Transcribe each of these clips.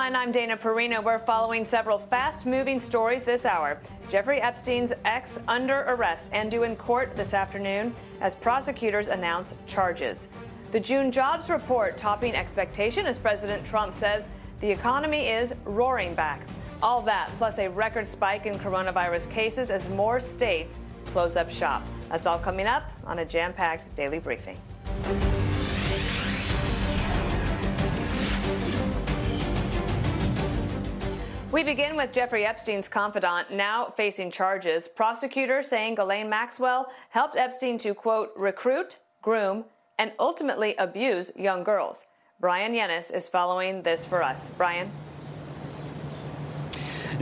Nightline, I'm Dana Perino. We're following several fast-moving stories this hour. Jeffrey Epstein's ex under arrest and due in court this afternoon as prosecutors announce charges. The June jobs report topping expectation as President Trump says the economy is roaring back. All that, plus a record spike in coronavirus cases as more states close up shop. That's all coming up on a jam-packed daily briefing. We begin with Jeffrey Epstein's confidant now facing charges. Prosecutors saying Ghislaine Maxwell helped Epstein to, quote, recruit, groom, and ultimately abuse young girls. Brian Yennis is following this for us. Brian.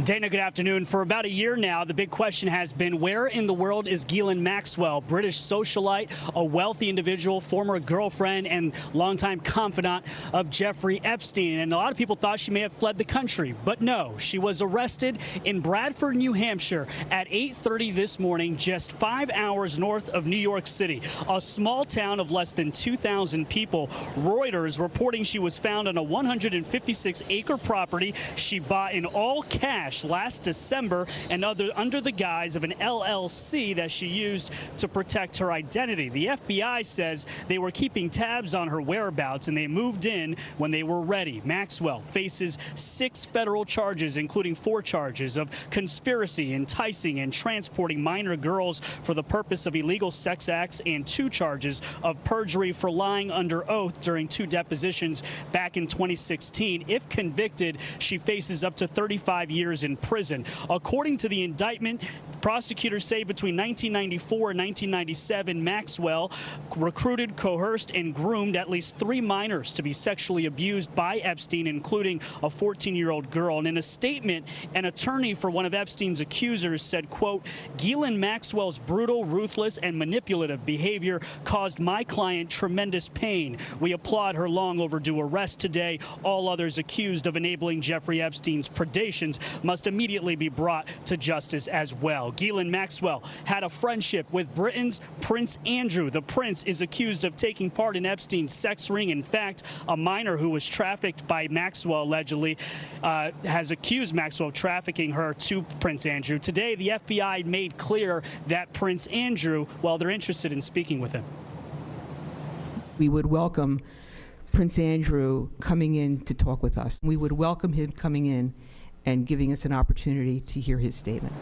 Dana, good afternoon. For about a year now, the big question has been, where in the world is Ghislaine Maxwell, British socialite, a wealthy individual, former girlfriend and longtime confidant of Jeffrey Epstein? And a lot of people thought she may have fled the country, but no, she was arrested in Bradford, New Hampshire at 8:30 this morning, just 5 hours north of New York City, a small town of less than 2,000 people. Reuters reporting she was found on a 156-acre property she bought in all cash last December and under the guise of an LLC that she used to protect her identity. The FBI says they were keeping tabs on her whereabouts and they moved in when they were ready. Maxwell faces 6 federal charges, including 4 charges of conspiracy, enticing, and transporting minor girls for the purpose of illegal sex acts, and 2 charges of perjury for lying under oath during 2 depositions back in 2016. If convicted, she faces up to 35 years in prison. According to the indictment, prosecutors say between 1994 and 1997, Maxwell recruited, coerced, and groomed at least 3 minors to be sexually abused by Epstein, including a 14-year-old girl. And in a statement, an attorney for one of Epstein's accusers said, quote, Ghislaine Maxwell's brutal, ruthless, and manipulative behavior caused my client tremendous pain. We applaud her long overdue arrest today. All others accused of enabling Jeffrey Epstein's predations must immediately be brought to justice as well. Ghislaine Maxwell had a friendship with Britain's Prince Andrew. The prince is accused of taking part in Epstein's sex ring. In fact, a minor who was trafficked by Maxwell allegedly has accused Maxwell of trafficking her to Prince Andrew. Today, the FBI made clear that Prince Andrew, well, they're interested in speaking with him. We would welcome Prince Andrew coming in to talk with us. We would welcome him coming in and giving us an opportunity to hear his statement.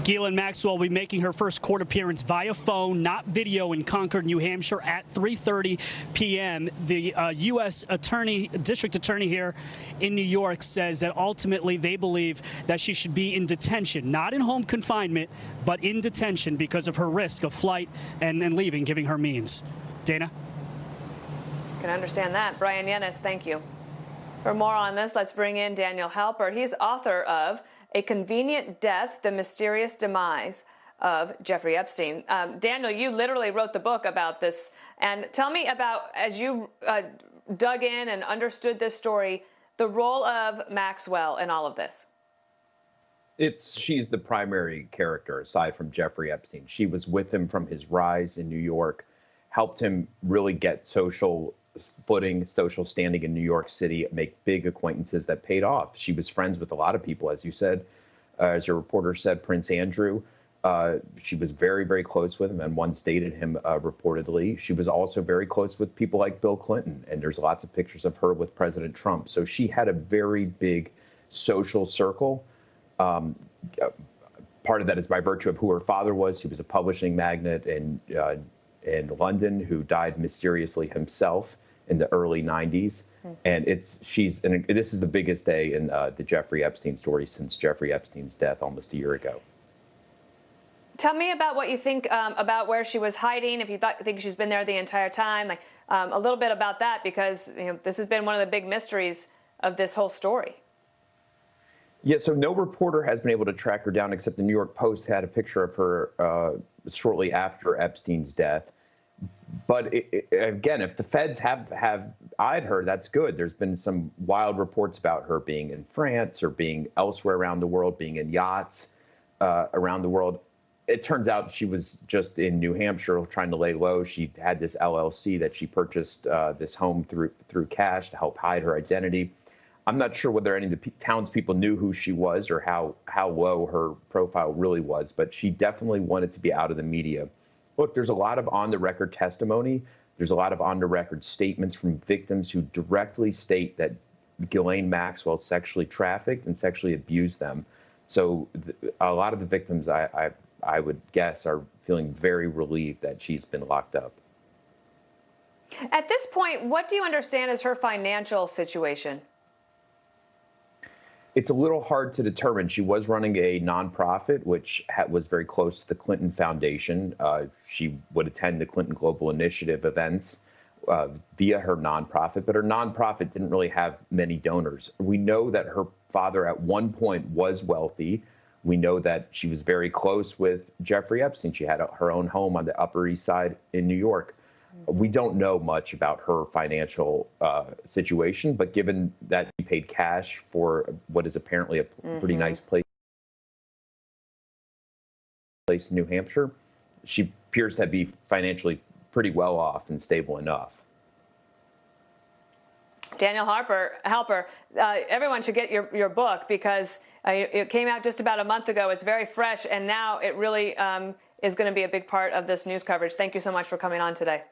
Ghislaine Maxwell will be making her first court appearance via phone, not video, in Concord, New Hampshire at 3:30 p.m. The U.S. District Attorney here in New York says that ultimately they believe that she should be in detention, not in home confinement, but in detention because of her risk of flight and leaving, giving her means. Dana? Can understand that. Brian Yennis, thank you. For more on this, let's bring in Daniel Halpert. He's author of A Convenient Death, The Mysterious Demise of Jeffrey Epstein. Daniel, you literally wrote the book about this. And tell me about, as you dug in and understood this story, the role of Maxwell in all of this. She's the primary character, aside from Jeffrey Epstein. She was with him from his rise in New York, helped him really get social footing, social standing in New York City, make big acquaintances that paid off. She was friends with a lot of people, as you said, as your reporter said, Prince Andrew. She was very, very close with him and once dated him reportedly. She was also very close with people like Bill Clinton, and there's lots of pictures of her with President Trump. So she had a very big social circle. Part of that is by virtue of who her father was. He was a publishing magnate in London who died mysteriously himself in the early 90s. And this is the biggest day in the Jeffrey Epstein story since Jeffrey Epstein's death almost a year ago. Tell me about what you think about where she was hiding, if you think she's been there the entire time, like a little bit about that, because this has been one of the big mysteries of this whole story. Yeah, so no reporter has been able to track her down, except the New York Post had a picture of her shortly after Epstein's death. But again, if the feds have eyed her, that's good. There's been some wild reports about her being in France or being elsewhere around the world, being in yachts around the world. it turns out she was just in New Hampshire trying to lay low. She had this LLC that she purchased this home through cash to help hide her identity. I'm not sure whether any of the townspeople knew who she was or how low her profile really was, but she definitely wanted to be out of the media. Look, there's a lot of on-the-record testimony. There's a lot of on-the-record statements from victims who directly state that Ghislaine Maxwell sexually trafficked and sexually abused them. So a lot of the victims, I would guess, are feeling very relieved that she's been locked up. At this point, what do you understand is her financial situation? It's a little hard to determine. She was running a nonprofit, which was very close to the Clinton Foundation. She would attend the Clinton Global Initiative events via her nonprofit, but her nonprofit didn't really have many donors. We know that her father at one point was wealthy. We know that she was very close with Jeffrey Epstein. She had her own home on the Upper East Side in New York. We don't know much about her financial situation, but given that she paid cash for what is apparently a pretty nice place in New Hampshire, she appears to be financially pretty well off and stable enough. Daniel Halper, everyone should get your book because it came out just about a month ago. It's very fresh, and now it really is going to be a big part of this news coverage. Thank you so much for coming on today.